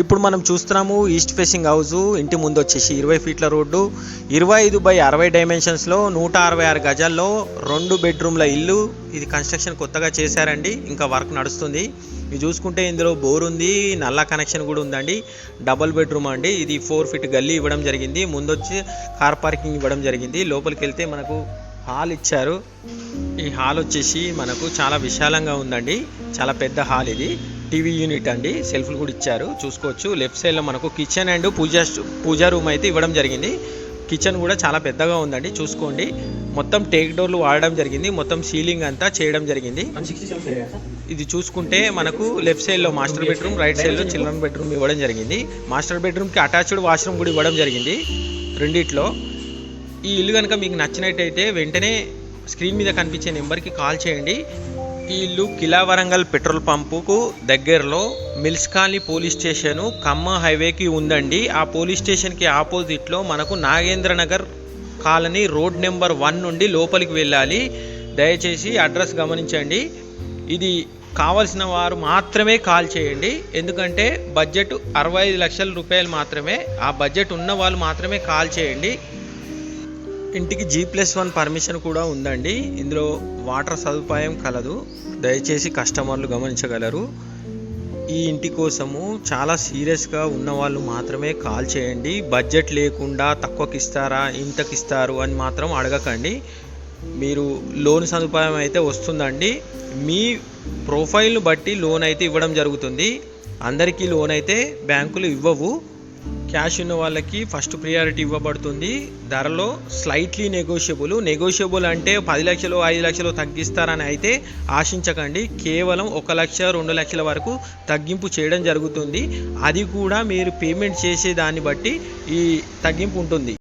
ఇప్పుడు మనం చూస్తున్నాము ఈస్ట్ ఫేసింగ్ హౌస్. ఇంటి ముందు వచ్చేసి 20 ఫీట్ల రోడ్డు, 25/60 డైమెన్షన్స్లో 166 గజాల్లో 2 బెడ్రూమ్ల ఇల్లు. ఇది కన్స్ట్రక్షన్ కొత్తగా చేశారండి, ఇంకా వర్క్ నడుస్తుంది. ఇది చూసుకుంటే ఇందులో బోర్ ఉంది, నల్లా కనెక్షన్ కూడా ఉందండి. డబుల్ బెడ్రూమ్ అండి. ఇది 4 ఫీట్ గల్లీ ఇవ్వడం జరిగింది. ముందు వచ్చి కార్ పార్కింగ్ ఇవ్వడం జరిగింది. లోపలికి వెళ్తే మనకు హాల్ ఇచ్చారు. ఈ హాల్ వచ్చేసి మనకు చాలా విశాలంగా ఉందండి, చాలా పెద్ద హాల్. ఇది టీవీ యూనిట్ అండి, సెల్ఫ్లు కూడా ఇచ్చారు, చూసుకోవచ్చు. లెఫ్ట్ సైడ్లో మనకు కిచెన్ అండ్ పూజా రూమ్ అయితే ఇవ్వడం జరిగింది. కిచెన్ కూడా చాలా పెద్దగా ఉందండి, చూసుకోండి. మొత్తం టేక్ డోర్లు వాడడం జరిగింది, మొత్తం సీలింగ్ అంతా చేయడం జరిగింది. ఇది చూసుకుంటే మనకు లెఫ్ట్ సైడ్లో మాస్టర్ బెడ్రూమ్, రైట్ సైడ్లో చిల్డ్రన్ బెడ్రూమ్ ఇవ్వడం జరిగింది. మాస్టర్ బెడ్రూమ్కి అటాచ్డ్ వాష్రూమ్ కూడా ఇవ్వడం జరిగింది రెండిట్లో. ఈ ఇల్లు కనుక మీకు నచ్చినట్టయితే వెంటనే స్క్రీన్ మీద కనిపించే నెంబర్కి కాల్ చేయండి. ఈ ఇల్లు కిలా వరంగల్ పెట్రోల్ పంపుకు దగ్గరలో mills colony police station Khammam హైవేకి ఉందండి. ఆ పోలీస్ స్టేషన్కి ఆపోజిట్లో మనకు Nagendra Nagar colony road number 1 నుండి లోపలికి వెళ్ళాలి. దయచేసి అడ్రస్ గమనించండి. ఇది కావాల్సిన వారు మాత్రమే కాల్ చేయండి, ఎందుకంటే బడ్జెట్ 65 లక్షల రూపాయలు మాత్రమే. ఆ బడ్జెట్ ఉన్న వాళ్ళు మాత్రమే కాల్ చేయండి. ఇంటికి G+1 పర్మిషన్ కూడా ఉందండి. ఇందులో వాటర్ సదుపాయం కలదు, దయచేసి కస్టమర్లు గమనించగలరు. ఈ ఇంటి కోసము చాలా సీరియస్గా ఉన్న వాళ్ళు మాత్రమే కాల్ చేయండి. బడ్జెట్ లేకుండా తక్కువకి ఇస్తారా, ఇంతకి ఇస్తారు అని మాత్రం అడగకండి. మీరు లోన్ సదుపాయం అయితే వస్తుందండి. మీ ప్రొఫైల్ను బట్టి లోన్ అయితే ఇవ్వడం జరుగుతుంది. అందరికీ లోన్ అయితే బ్యాంకులు ఇవ్వవు. క్యాష్ ఉన్న వాళ్ళకి ఫస్ట్ ప్రియారిటీ ఇవ్వబడుతుంది. ధరలో స్లైట్లీ నెగోషియబుల్ అంటే 10 లక్షలు 5 లక్షలు తగ్గిస్తారని అయితే ఆశించకండి. కేవలం 1 లక్ష 2 లక్షల వరకు తగ్గింపు చేయడం జరుగుతుంది. అది కూడా మీరు పేమెంట్ చేసే దాన్ని బట్టి ఈ తగ్గింపు ఉంటుంది.